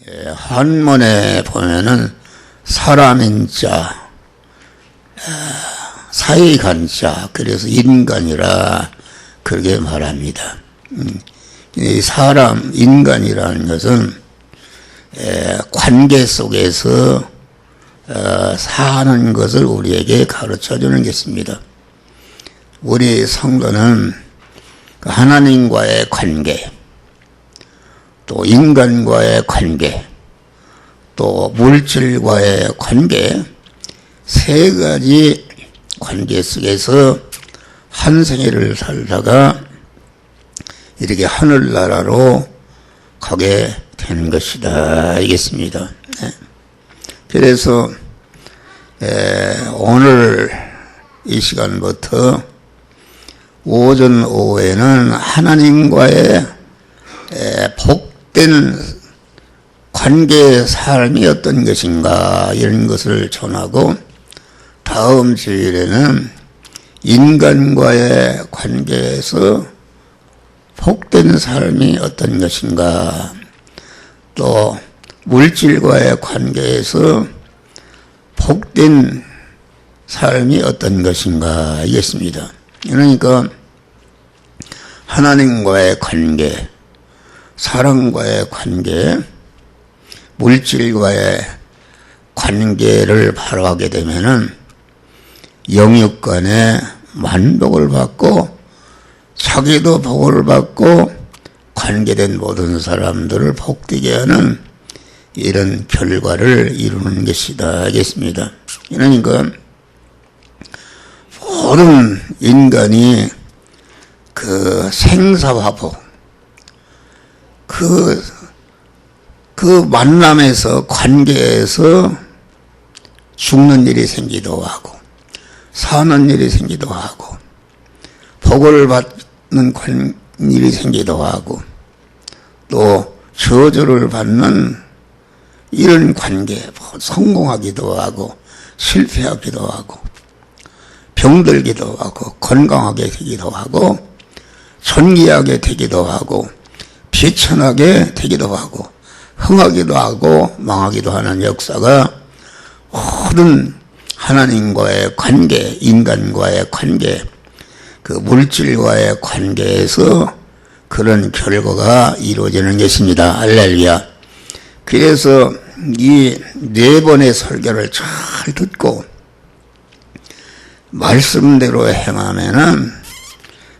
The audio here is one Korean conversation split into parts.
한문에 보면은 사람인자, 사이간자, 그래서 인간이라 그렇게 말합니다. 이 사람, 인간이라는 것은 관계 속에서 사는 것을 우리에게 가르쳐 주는 것입니다. 우리 성도는 하나님과의 관계, 또 인간과의 관계, 또 물질과의 관계, 세 가지 관계 속에서 한 생애를 살다가 이렇게 하늘나라로 가게 되는 것이다 알겠습니다. 그래서 오늘 이 시간부터 오전 오후에는 하나님과의 복된 관계 삶이 어떤 것인가 이런 것을 전하고, 다음 주일에는 인간과의 관계에서 복된 삶이 어떤 것인가, 또 물질과의 관계에서 복된 삶이 어떤 것인가 이겠습니다. 그러니까 하나님과의 관계, 사람과의 관계, 물질과의 관계를 바로하게 되면은 영육간에 만복을 받고 자기도 복을 받고 관계된 모든 사람들을 복되게 하는 이런 결과를 이루는 것이다 하겠습니다. 그러니까 모든 인간이 그 생사화복, 그 만남에서 관계에서 죽는 일이 생기도 하고 사는 일이 생기도 하고 복을 받는 일이 생기도 하고 또 저주를 받는 이런 관계, 성공하기도 하고 실패하기도 하고 병들기도 하고 건강하게 되기도 하고 존귀하게 되기도 하고 비천하게 되기도 하고 흥하기도 하고 망하기도 하는 역사가 모든 하나님과의 관계, 인간과의 관계, 그 물질과의 관계에서 그런 결과가 이루어지는 것입니다. 할렐루야. 그래서 이 네 번의 설교를 잘 듣고 말씀대로 행하면은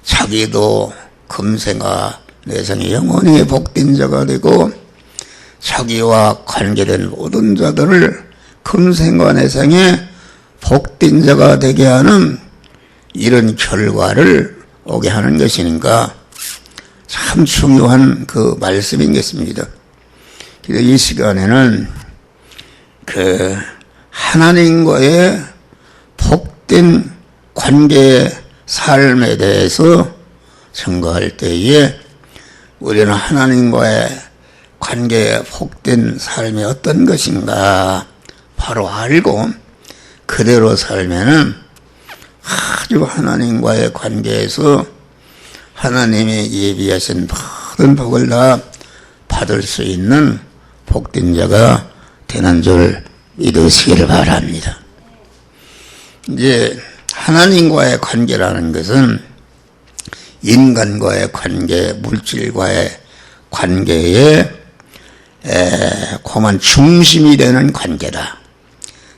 자기도 금생아 내생에 영원히 복된 자가 되고 자기와 관계된 모든 자들을 금생과 내생에 복된 자가 되게 하는 이런 결과를 오게 하는 것이니까 참 중요한 그 말씀인 것입니다. 그래서 이 시간에는 그 하나님과의 복된 관계 삶에 대해서 증거할 때에 우리는 하나님과의 관계의 복된 삶이 어떤 것인가 바로 알고 그대로 살면은 아주 하나님과의 관계에서 하나님이 예비하신 모든 복을 다 받을 수 있는 복된 자가 되는 줄 믿으시기를 바랍니다. 이제 하나님과의 관계라는 것은 인간과의 관계, 물질과의 관계에 그만 중심이 되는 관계다.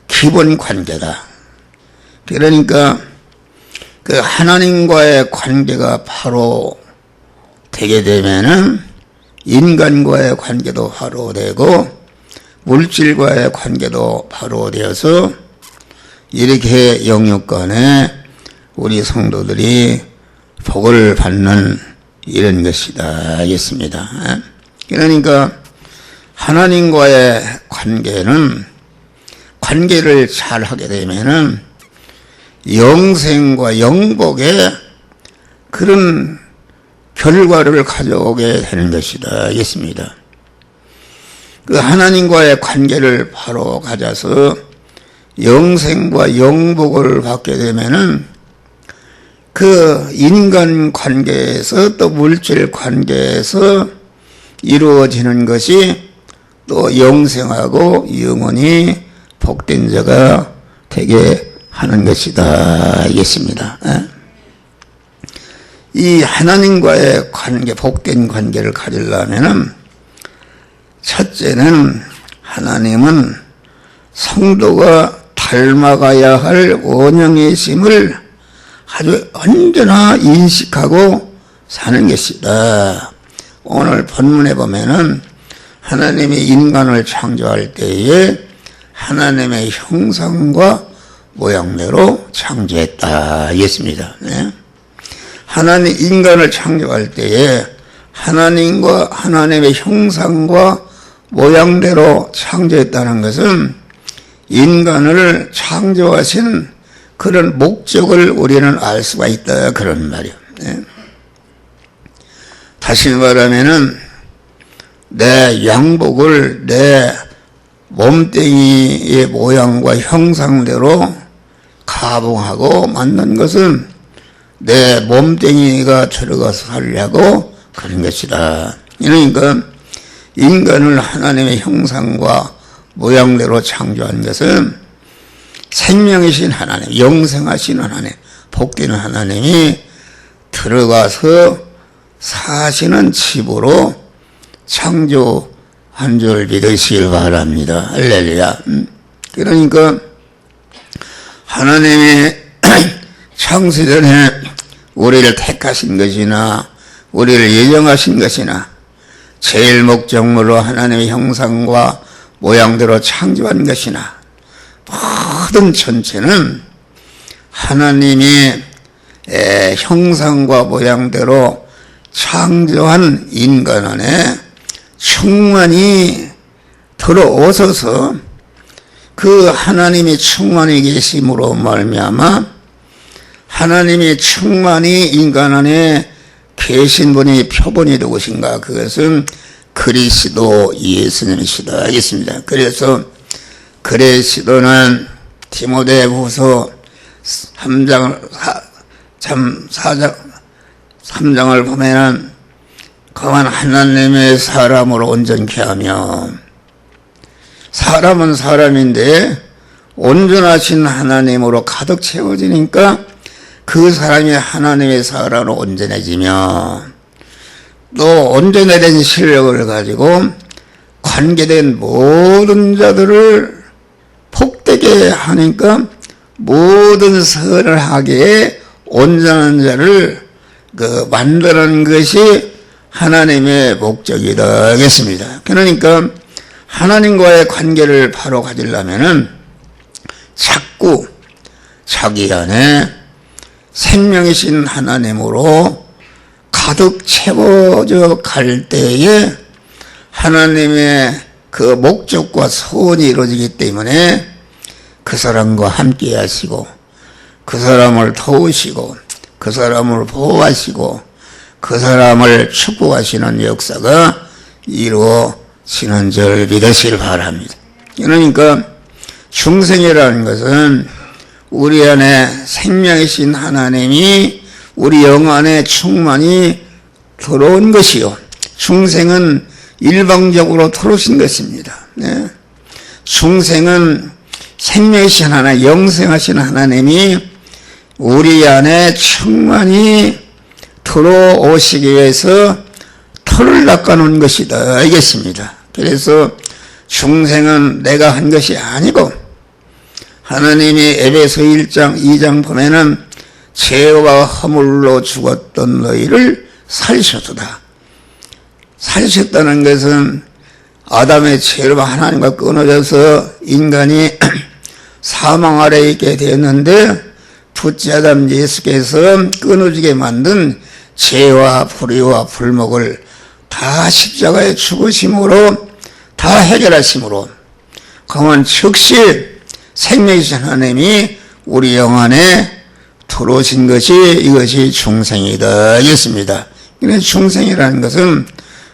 기본 관계다. 그러니까 그 하나님과의 관계가 바로 되게 되면은 인간과의 관계도 바로 되고 물질과의 관계도 바로 되어서 이렇게 영육간에 우리 성도들이 복을 받는 이런 것이다 하겠습니다. 그러니까 하나님과의 관계를 잘 하게 되면은 영생과 영복의 그런 결과를 가져오게 되는 것이다 하겠습니다. 그 하나님과의 관계를 바로 가져서 영생과 영복을 받게 되면은 그 인간 관계에서 또 물질 관계에서 이루어지는 것이 또 영생하고 영원히 복된 자가 되게 하는 것이다 이겠습니다. 이 하나님과의 관계, 복된 관계를 가지려면은 첫째는 하나님은 성도가 닮아가야 할 원형이심을 아주 언제나 인식하고 사는 것이다. 오늘 본문에 보면은 하나님이 인간을 창조할 때에 하나님의 형상과 모양대로 창조했다 이겠습니다. 하나님 인간을 창조할 때에 하나님과 하나님의 형상과 모양대로 창조했다는 것은 인간을 창조하신 그런 목적을 우리는 알 수가 있다 그런 말이에요. 다시 말하면은 내 양복을 내 몸뚱이의 모양과 형상대로 가봉하고 만든 것은 내 몸뚱이가 들어가서 살려고 그런 것이다. 그러니까 인간을 하나님의 형상과 모양대로 창조한 것은 생명이신 하나님, 영생하신 하나님, 복된 하나님이 들어가서 사시는 집으로 창조한 줄 믿으시길 바랍니다. 할렐루야. 그러니까 하나님이 창세전에 우리를 택하신 것이나 우리를 예정하신 것이나 제일 목적으로 하나님의 형상과 모양대로 창조한 것이나 모든 전체는 하나님이 형상과 모양대로 창조한 인간 안에 충만히 들어오셔서 그 하나님이 충만히 계심으로 말미암아 하나님이 충만히 인간 안에 계신 분이 표본이 누구신가? 그것은 그리스도 예수님이시다 하겠습니다. 그래서 그리스도는 디모데후서 3장을 보면은 그만 하나님의 사람으로 온전케 하며 사람은 사람인데 온전하신 하나님으로 가득 채워지니까 그 사람이 하나님의 사람으로 온전해지며 또 온전해진 실력을 가지고 관계된 모든 자들을 복되게 하니까 모든 선을 하기에 온전한 자를 만드는 것이 하나님의 목적이다 하겠습니다. 그러니까 하나님과의 관계를 바로 가지려면은 자꾸 자기 안에 생명이신 하나님으로 가득 채워져 갈 때에 하나님의 그 목적과 소원이 이루어지기 때문에 그 사람과 함께 하시고 그 사람을 도우시고 그 사람을 보호하시고 그 사람을 축복하시는 역사가 이루어지는 줄 믿으시길 바랍니다. 그러니까 중생이라는 것은 우리 안에 생명이신 하나님이 우리 영 안에 충만히 들어온 것이요. 중생은 일방적으로 들어오신 것입니다. 중생은 생명이신 하나님, 영생하신 하나님이 우리 안에 충만히 들어오시기 위해서 털을 닦아놓은 것이다 알겠습니다. 그래서 중생은 내가 한 것이 아니고 하나님이 에베소 1장 2장 보면은 죄와 허물로 죽었던 너희를 살리셨도다. 살리셨다는 것은 아담의 죄로 하나님과 끊어져서 인간이 사망 아래에 있게 되었는데 둘째 아담 예수께서 끊어지게 만든 죄와 불의와 불목을 다 십자가에 죽으심으로 다 해결하심으로 그러면 즉시 생명이신 하나님이 우리 영 안에 들어오신 것이 이것이 중생이다 하겠습니다. 그래서 중생이라는 것은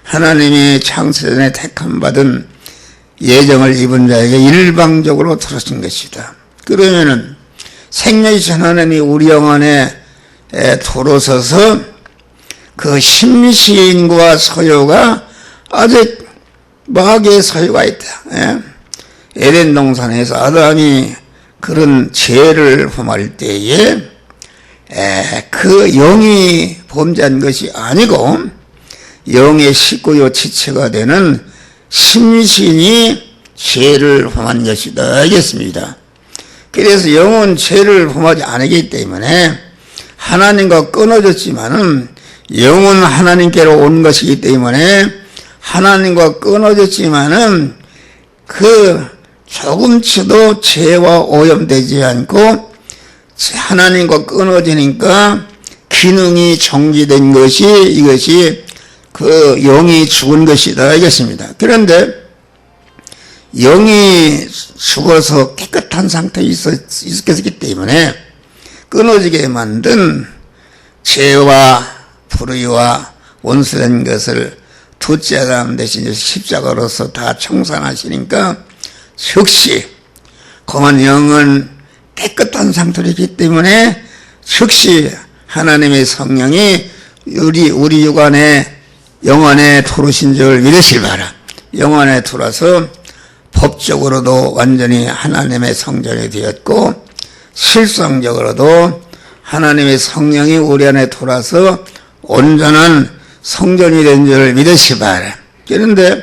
하나님이 창세전에 택함 받은 예정을 입은 자에게 일방적으로 들어오신 것이다. 그러면은 생명이신 하나님이 우리 영 안에 들어서서 그 심신과 소유가 아직 마귀의 소유가 있다. 예? 에덴 동산에서 아담이 그런 죄를 범할 때에 그 영이 범죄한 것이 아니고 영의 식구요 지체가 되는 심신이 죄를 범한 것이다 알겠습니다. 그래서 영은 죄를 범하지 않기 때문에 하나님과 끊어졌지만은 영은 하나님께로 온 것이기 때문에 하나님과 끊어졌지만은 그 조금치도 죄와 오염되지 않고 하나님과 끊어지니까 기능이 정지된 것이 이것이 그 영이 죽은 것이다 알겠습니다. 그런데 영이 죽어서 깨끗한 상태에 있었기 때문에 끊어지게 만든 죄와 불의와 원수된 것을 둘째 아담 대신 십자가로서 다 청산하시니까 즉시 검은 영은 깨끗한 상태로 있기 때문에 즉시 하나님의 성령이 우리 육안에 영안에 들어오신 줄 믿으시기 바라. 영안에 들어와서 법적으로도 완전히 하나님의 성전이 되었고 실성적으로도 하나님의 성령이 우리 안에 들어와서 온전한 성전이 된 줄 믿으시기 바라. 그런데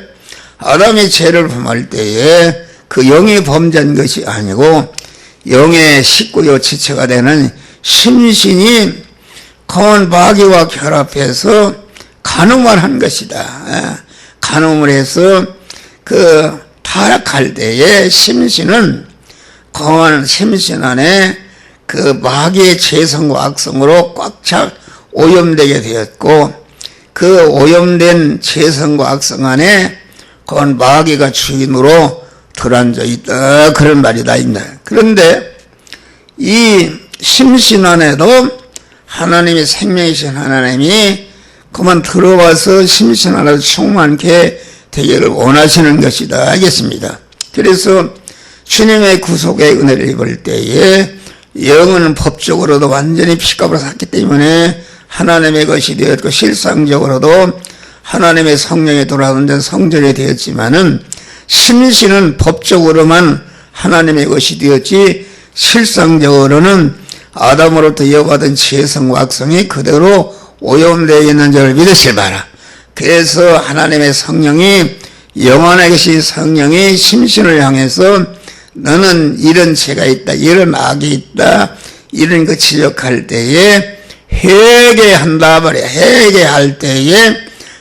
아담이 죄를 범할 때에 그 영이 범죄한 것이 아니고 영의 식구요 지체가 되는 심신이 검은 마귀와 결합해서 간음을 한 것이다. 간음을 해서 그 타락할 때에 심신은 검은 심신 안에 그 마귀의 죄성과 악성으로 꽉 차 오염되게 되었고 그 오염된 죄성과 악성 안에 검은 마귀가 주인으로 들어앉아 있다 그런 말이다 있나. 그런데 이 심신 안에도 하나님의 생명이신 하나님이 그만 들어와서 심신 안에도 충만케 되기를 원하시는 것이다 알겠습니다. 그래서 주님의 구속의 은혜를 입을 때에 영은 법적으로도 완전히 피값을 샀기 때문에 하나님의 것이 되었고 실상적으로도 하나님의 성령에 돌아오는 성전이 되었지만은 심신은 법적으로만 하나님의 것이 되었지 실상적으로는 아담으로부터 이어받은 죄성과 악성이 그대로 오염되어 있는 줄 믿으실 바라. 그래서 하나님의 성령이 영원하게 계신 성령이 심신을 향해서 너는 이런 죄가 있다, 이런 악이 있다, 이런 거 지적할 때에 회개한다 말이야. 회개할 때에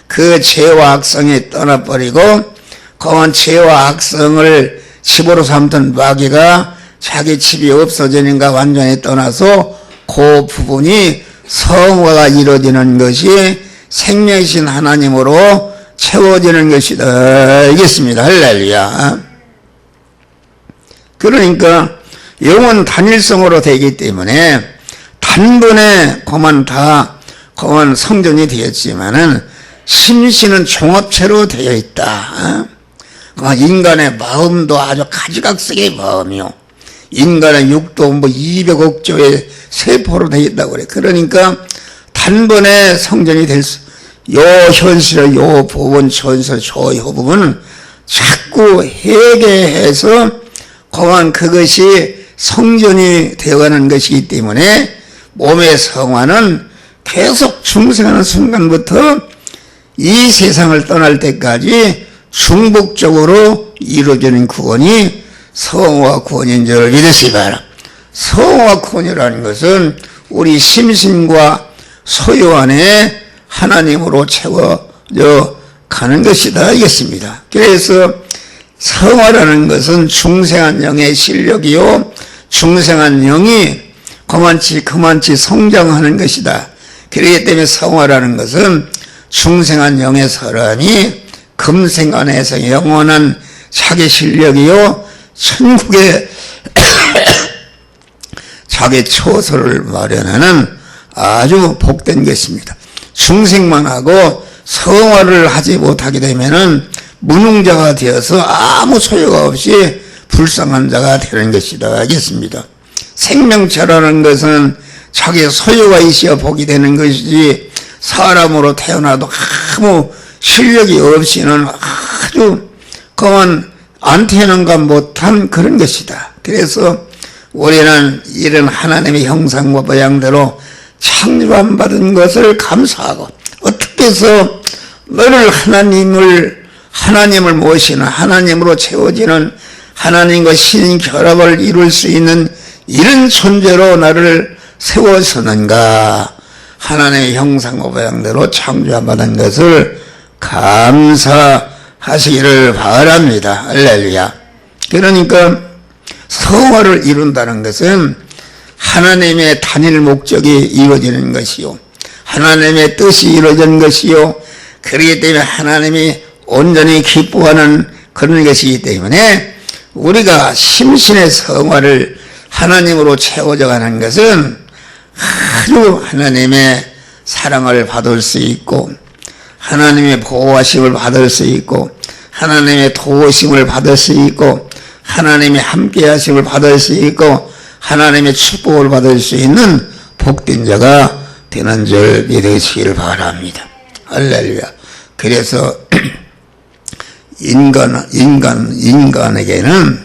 그 죄와 악성이 떠나버리고 그런 죄와 악성을 집으로 삼던 마귀가 자기 집이 없어지는가 완전히 떠나서 그 부분이 성화가 이루어지는 것이 생명이신 하나님으로 채워지는 것이다 알겠습니다. 할렐루야. 그러니까 영은 단일성으로 되기 때문에 단번에 그만 성전이 되었지만은 심신은 종합체로 되어 있다. 인간의 마음도 아주 가지각색의 마음이요. 인간의 육도 200억 조의 세포로 되어 있다고 그래. 그러니까 단번에 성전이 될 수, 요 현실의 요 부분, 전설, 요 부분은 자꾸 회개해서 그것이 성전이 되어가는 것이기 때문에 몸의 성화는 계속 중생하는 순간부터 이 세상을 떠날 때까지 중복적으로 이루어지는 구원이 성화 구원인 줄 믿으시기 바랍니다. 성화 구원이라는 것은 우리 심신과 소유 안에 하나님으로 채워져 가는 것이다 알겠습니다. 그래서 성화라는 것은 중생한 영의 실력이요 중생한 영이 그만치 성장하는 것이다. 그렇기 때문에 성화라는 것은 중생한 영의 사람이 금생 안에서 영원한 자기 실력이요 천국의 자기 처소를 마련하는 아주 복된 것입니다. 중생만 하고 성화를 하지 못하게 되면은 무능자가 되어서 아무 소유가 없이 불쌍한 자가 되는 것이다 알겠습니다. 생명체라는 것은 자기 소유가 있어야 복이 되는 것이지 사람으로 태어나도 아무 실력이 없이는 아주 그만 안테는가 못한 그런 것이다. 그래서 우리는 이런 하나님의 형상과 모양대로 창조함 받은 것을 감사하고, 어떻게 해서 너를 하나님을 모시는, 하나님으로 채워지는, 하나님과 신 결합을 이룰 수 있는 이런 존재로 나를 세웠었는가. 하나님의 형상과 모양대로 창조함 받은 것을 감사하시기를 바랍니다. 할렐루야. 그러니까 성화를 이룬다는 것은 하나님의 단일 목적이 이루어지는 것이요, 하나님의 뜻이 이루어진 것이요, 그렇기 때문에 하나님이 온전히 기뻐하는 그런 것이기 때문에 우리가 심신의 성화를 하나님으로 채워져 가는 것은 아주 하나님의 사랑을 받을 수 있고, 하나님의 보호하심을 받을 수 있고, 하나님의 도우심을 받을 수 있고, 하나님의 함께하심을 받을 수 있고, 하나님의 축복을 받을 수 있는 복된 자가 되는 줄 믿으시길 바랍니다. 할렐루야. 그래서 인간에게는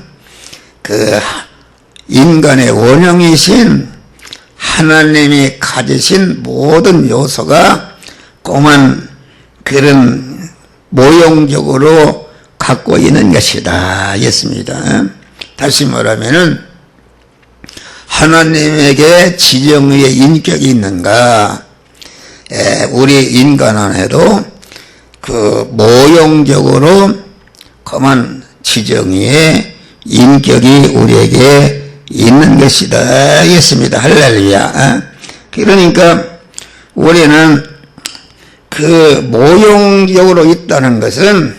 그 인간의 원형이신 하나님이 가지신 모든 요소가 꼬만 그런 모형적으로 갖고 있는 것이다 했습니다. 다시 말하면은 하나님에게 지정의 인격이 있는가? 우리 인간 안에도 그 모형적으로 그만 지정의 인격이 우리에게 있는 것이다 했습니다. 할렐루야. 그러니까 우리는 그 모형적으로 있다는 것은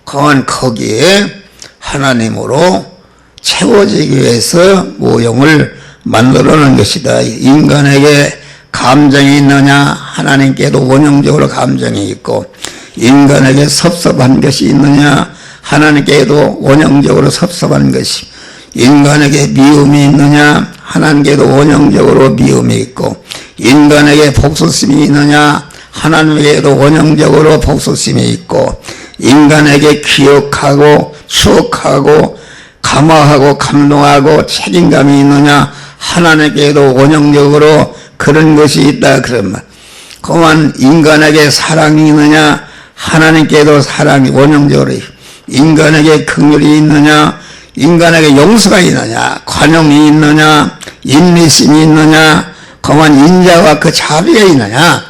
그만 거기에 하나님으로 채워지기 위해서 모형을 만들어 놓은 것이다. 인간에게 감정이 있느냐? 하나님께도 원형적으로 감정이 있고, 인간에게 섭섭한 것이 있느냐? 하나님께도 원형적으로 섭섭한 것이, 인간에게 미움이 있느냐? 하나님께도 원형적으로 미움이 있고, 인간에게 복수심이 있느냐? 하나님에게도 원형적으로 복수심이 있고, 인간에게 기억하고 추억하고 감화하고 감동하고 책임감이 있느냐? 하나님께도 원형적으로 그런 것이 있다. 그러면 그만 인간에게 사랑이 있느냐? 하나님께도 사랑이 원형적으로, 인간에게 긍휼이 있느냐? 인간에게 용서가 있느냐? 관용이 있느냐? 인내심이 있느냐? 그만 인자와 그 자비가 있느냐?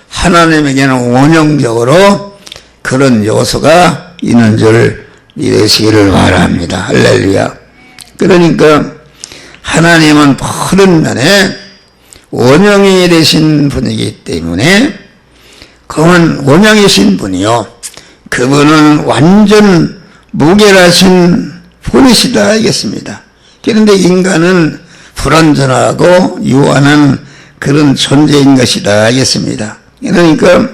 하나님에게는 원형적으로 그런 요소가 있는 줄 믿으시기를 바랍니다. 할렐루야. 그러니까 하나님은 모든 면에 원형이 되신 분이기 때문에 그분 원형이신 분이요, 그분은 완전 무결하신 분이시다 하겠습니다. 그런데 인간은 불완전하고 유한한 그런 존재인 것이다 하겠습니다. 그러니까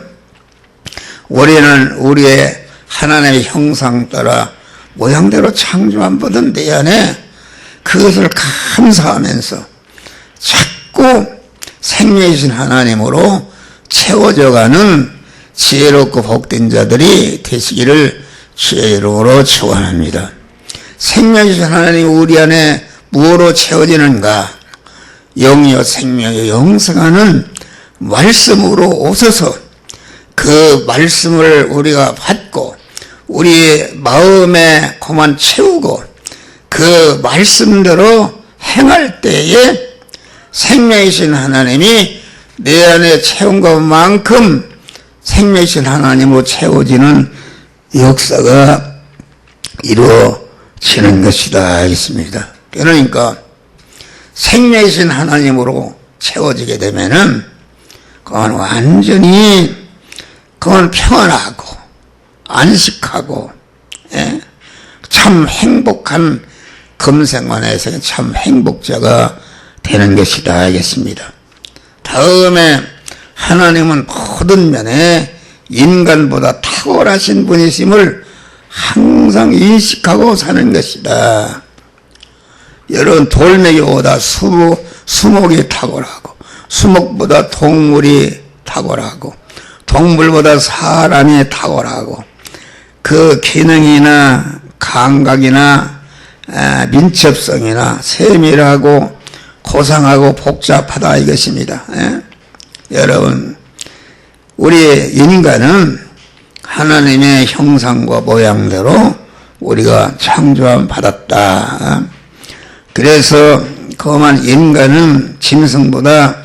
우리는 우리의 하나님의 형상 따라 모양대로 창조한 분은 내 안에 그것을 감사하면서 자꾸 생명이신 하나님으로 채워져가는 지혜롭고 복된 자들이 되시기를 주의 이름으로 축원합니다. 생명이신 하나님이 우리 안에 무엇으로 채워지는가? 영이요 생명이요 영생하는 말씀으로 오셔서 그 말씀을 우리가 받고 우리의 마음에 그만 채우고 그 말씀대로 행할 때에 생명이신 하나님이 내 안에 채운 것만큼 생명이신 하나님으로 채워지는 역사가 이루어지는 것이다 했습니다. 그러니까 생명이신 하나님으로 채워지게 되면은 그건 완전히 그건 평안하고 안식하고, 예? 참 행복한 금생관에서 참 행복자가 되는 것이다 하겠습니다. 다음에 하나님은 모든 면에 인간보다 탁월하신 분이심을 항상 인식하고 사는 것이다. 여러분, 돌멩이보다 수목이 탁월하고, 수목보다 동물이 탁월하고, 동물보다 사람이 탁월하고, 그 기능이나 감각이나 민첩성이나 세밀하고 고상하고 복잡하다 이것입니다. 여러분, 우리 인간은 하나님의 형상과 모양대로 우리가 창조함 받았다. 그래서 그만 인간은 짐승보다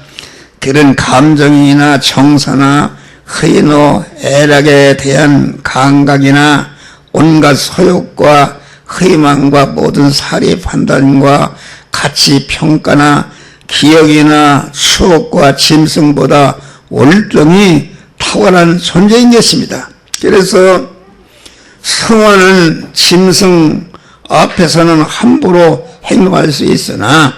그런 감정이나 정서나 의노, 애락에 대한 감각이나 온갖 소욕과 희망과 모든 사리 판단과 가치 평가나 기억이나 추억과 짐승보다 월등히 탁월한 존재인 것입니다. 그래서 성화는 짐승 앞에서는 함부로 행동할 수 있으나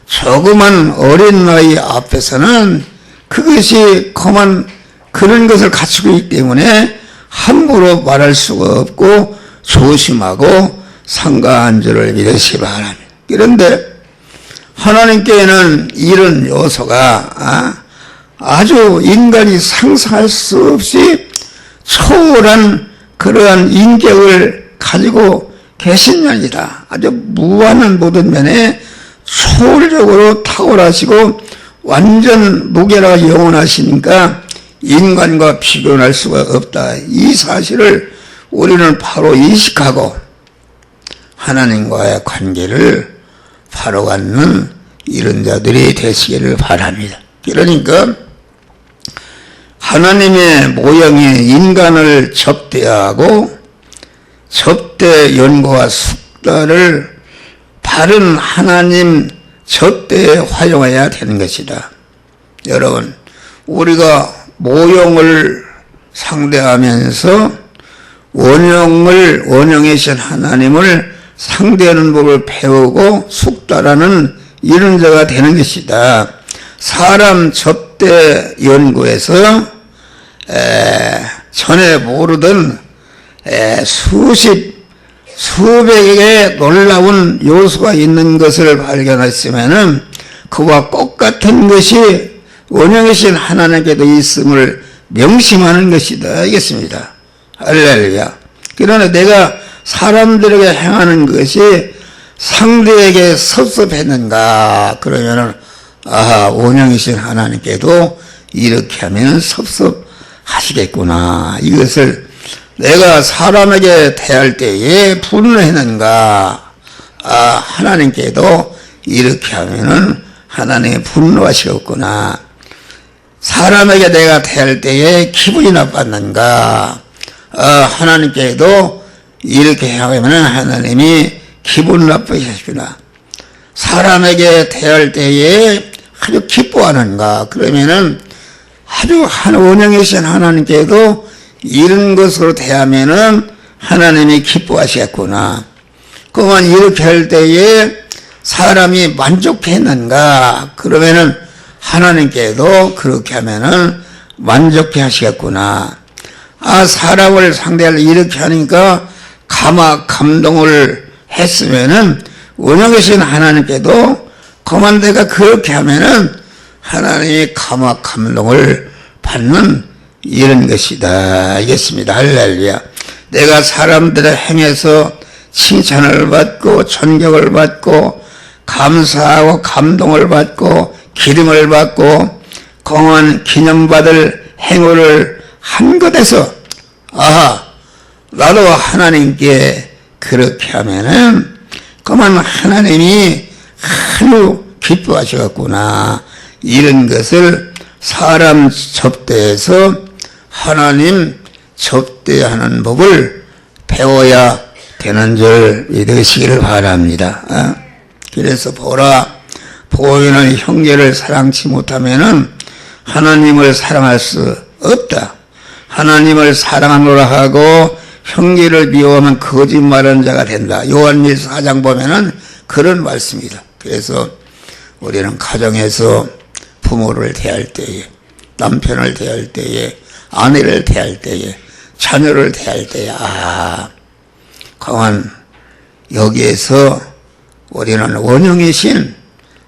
조그만 어린 나이 앞에서는 그것이 그만 그런 것을 갖추고 있기 때문에 함부로 말할 수가 없고 조심하고 상가한 줄을 믿으시 바랍니다. 그런데 하나님께는 이런 요소가 아주 인간이 상상할 수 없이 초월한 그러한 인격을 가지고 계신년이다. 아주 무한한 모든 면에 초월적으로 탁월하시고 완전 무결하고 영원하시니까 인간과 비교할 수가 없다. 이 사실을 우리는 바로 인식하고 하나님과의 관계를 바로 갖는 이런 자들이 되시기를 바랍니다. 그러니까 하나님의 모형의 인간을 접대하고 접대 연고와 숙다를 바른 하나님 접대에 활용해야 되는 것이다. 여러분, 우리가 모형을 상대하면서 원형이신 하나님을 상대하는 법을 배우고 숙다라는 이런 자가 되는 것이다. 사람 접대 연구에서 전에 모르던 수백의 놀라운 요소가 있는 것을 발견했으면은 그와 똑같은 것이 원형이신 하나님께도 있음을 명심하는 것이다. 알겠습니다. 할렐루야. 그러나 내가 사람들에게 행하는 것이 상대에게 섭섭했는가? 그러면은, 원형이신 하나님께도 이렇게 하면 섭섭하시겠구나. 이것을 내가 사람에게 대할 때에 분노했는가? 하나님께도 이렇게 하면은 하나님이 분노하시겠구나. 사람에게 내가 대할 때에 기분이 나빴는가? 하나님께도 이렇게 하면 하나님이 기분 나쁘시구나. 사람에게 대할 때에 아주 기뻐하는가? 그러면은 아주 원형이신 하나님께도 이런 것으로 대하면은 하나님이 기뻐하시겠구나. 그만 이렇게 할 때에 사람이 만족했는가? 그러면은 하나님께도 그렇게 하면은 만족해 하시겠구나. 사람을 상대할 이렇게 하니까 감동을 했으면은 원형이신 하나님께도 그만 내가 그렇게 하면은 하나님이 감동을 받는 이런 것이다. 알겠습니다. 할렐루야. 내가 사람들의 행해서 칭찬을 받고 존경을 받고 감사하고 감동을 받고 기름을 받고 공헌 기념받을 행위를 한 것에서 나도 하나님께 그렇게 하면은 그만 하나님이 아주 기뻐하시겠구나. 이런 것을 사람 접대에서 하나님 접대하는 법을 배워야 되는 줄 믿으시기를 바랍니다. 그래서 보라, 보이는 형제를 사랑치 못하면은 하나님을 사랑할 수 없다. 하나님을 사랑하노라 하고 형제를 미워하면 거짓말하는 자가 된다. 요한일서 4장 보면은 그런 말씀이다. 그래서 우리는 가정에서 부모를 대할 때에, 남편을 대할 때에, 아내를 대할 때에, 자녀를 대할 때에, 그만 여기에서 우리는 원형이신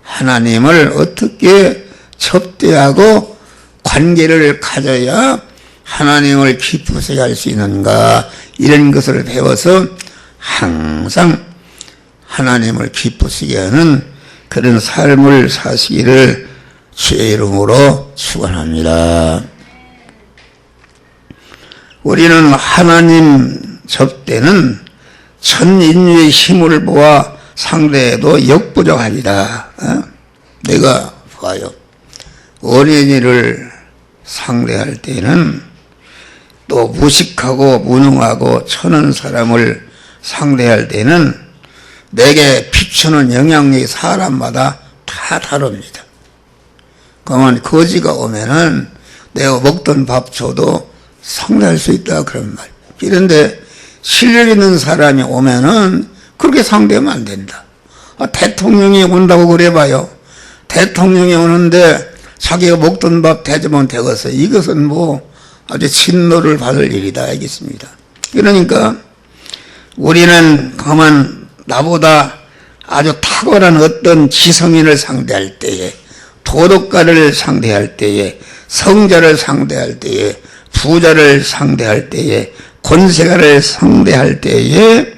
하나님을 어떻게 접대하고 관계를 가져야 하나님을 기쁘시게 할 수 있는가, 이런 것을 배워서 항상 하나님을 기쁘시게 하는 그런 삶을 사시기를 주의 이름으로 축원합니다. 우리는 하나님 접대는 전 인류의 힘을 보아 상대해도 역부족합니다. 내가 봐요. 어린이를 상대할 때는 또 무식하고 무능하고 천한 사람을 상대할 때는 내게 비추는 영향력이 사람마다 다 다릅니다. 그러면 거지가 오면은 내가 먹던 밥 줘도 상대할 수 있다 그런 말. 그런데 실력 있는 사람이 오면은 그렇게 상대하면 안 된다. 대통령이 온다고 그래봐요. 대통령이 오는데 자기가 먹던 밥 대접하면 되겠어. 이것은 뭐 아주 진노를 받을 일이다 알겠습니다. 그러니까 우리는 그만 나보다 아주 탁월한 어떤 지성인을 상대할 때에, 도덕가를 상대할 때에, 성자를 상대할 때에, 부자를 상대할 때에, 권세가를 상대할 때에,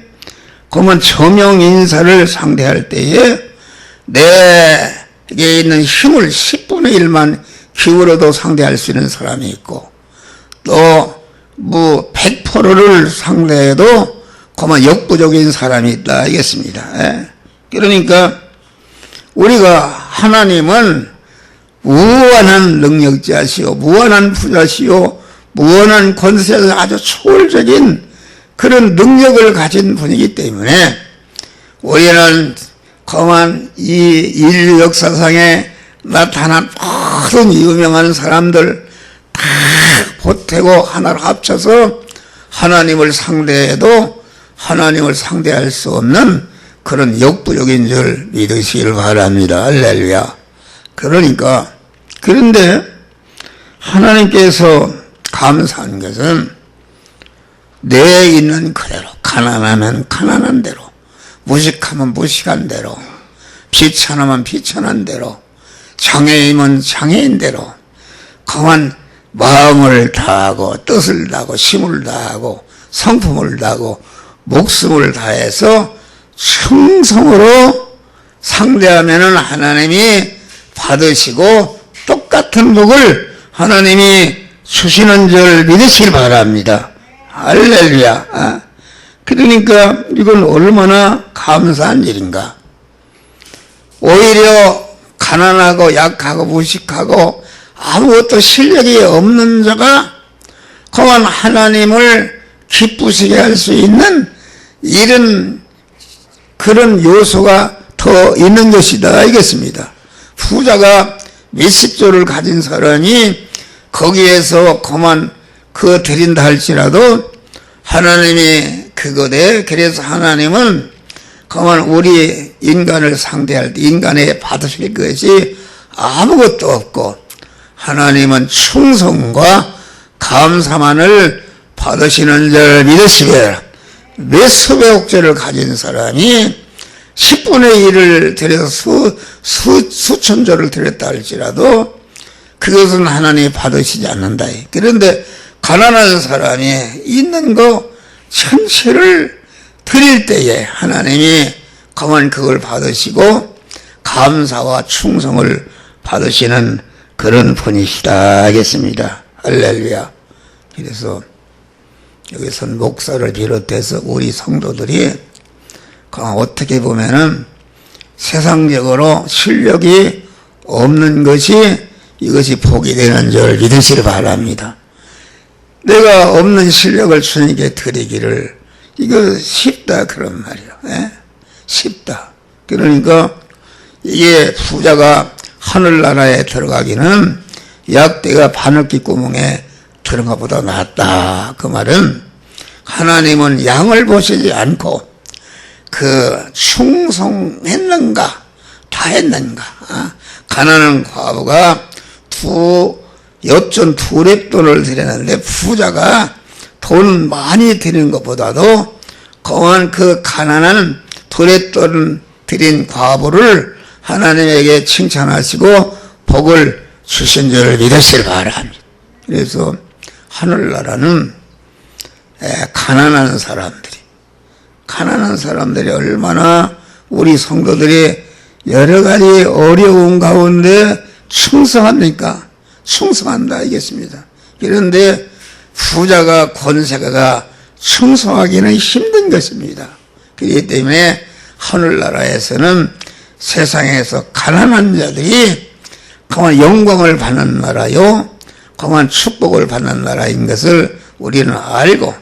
그러면 저명인사를 상대할 때에 내게 있는 힘을 10분의 1만 기울여도 상대할 수 있는 사람이 있고, 또 뭐 100%를 상대해도 그만 역부족인 사람이 있다 알겠습니다. 그러니까 우리가 하나님은 무한한 능력자시오, 무한한 부자시오, 무한한 권세자, 아주 초월적인 그런 능력을 가진 분이기 때문에 우리는 그만 이 인류 역사상에 나타난 모든 유명한 사람들 다 보태고 하나로 합쳐서 하나님을 상대해도 하나님을 상대할 수 없는 그런 역부족인 줄 믿으시길 바랍니다. 할렐루야. 그러니까, 그런데 하나님께서 감사한 것은 내 있는 그대로, 가난하면 가난한 대로, 무식하면 무식한 대로, 비천하면 비천한 대로, 장애인은 장애인 대로 그만 마음을 다하고 뜻을 다하고 힘을 다하고 성품을 다하고 목숨을 다해서 충성으로 상대하면은 하나님이 받으시고 똑같은 복을 하나님이 주시는 줄 믿으시길 바랍니다. 할렐루야. 그러니까 이건 얼마나 감사한 일인가. 오히려 가난하고 약하고 무식하고 아무것도 실력이 없는 자가 그만 하나님을 기쁘시게 할 수 있는 이런 그런 요소가 더 있는 것이다 알겠습니다. 부자가 몇십 조를 가진 사람이 거기에서 그만 그 드린다 할지라도 하나님이 그거대. 그래서 하나님은 그만 우리 인간을 상대할 때 인간에 받으실 것이 아무것도 없고 하나님은 충성과 감사만을 받으시는 줄 믿으시게. 몇수백 조를 가진 사람이 10분의 1을 드려서 수천 조를 드렸다 할지라도 그것은 하나님이 받으시지 않는다. 그런데 가난한 사람이 있는 거 전체를 드릴 때에 하나님이 가만 그걸 받으시고 감사와 충성을 받으시는 그런 분이시다 하겠습니다. 할렐루야. 그래서 여기선 목사를 비롯해서 우리 성도들이 어떻게 보면은 세상적으로 실력이 없는 것이 이것이 복이 되는 줄 믿으시길 바랍니다. 내가 없는 실력을 주님께 드리기를 이거 쉽다 그런 말이에요. 쉽다. 그러니까 이게 부자가 하늘나라에 들어가기는 약대가 바늘기 구멍에 들어간 것보다 낫다. 그 말은 하나님은 양을 보시지 않고 그 충성했는가 다 했는가. 가난한 과부가 엽전 2렙돈을 드렸는데 부자가 돈 많이 드리는 것보다도 거한 그 가난한 2렙돈 드린 과부를 하나님에게 칭찬하시고 복을 주신 줄 믿으시길 바랍니다. 그래서 하늘나라는 가난한 사람들이 가난한 사람들이 얼마나 우리 성도들이 여러 가지 어려운 가운데 충성합니까? 충성한다 이겠습니다. 그런데 부자가 권세가가 충성하기는 힘든 것입니다. 그렇기 때문에 하늘나라에서는 세상에서 가난한 자들이 강한 영광을 받는 나라요, 강한 축복을 받는 나라인 것을 우리는 알고,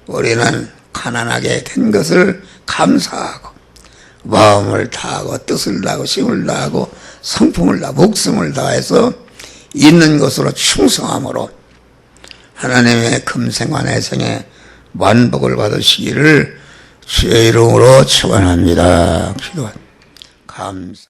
우리는 가난하게 된 것을 감사하고 마음을 다하고 뜻을 다하고 힘을 다하고 성품을 다하고 목숨을 다해서 있는 것으로 충성함으로 하나님의 금생과 내생에 만복을 받으시기를 주의 이름으로 축원합니다. 기도합니다. 감사.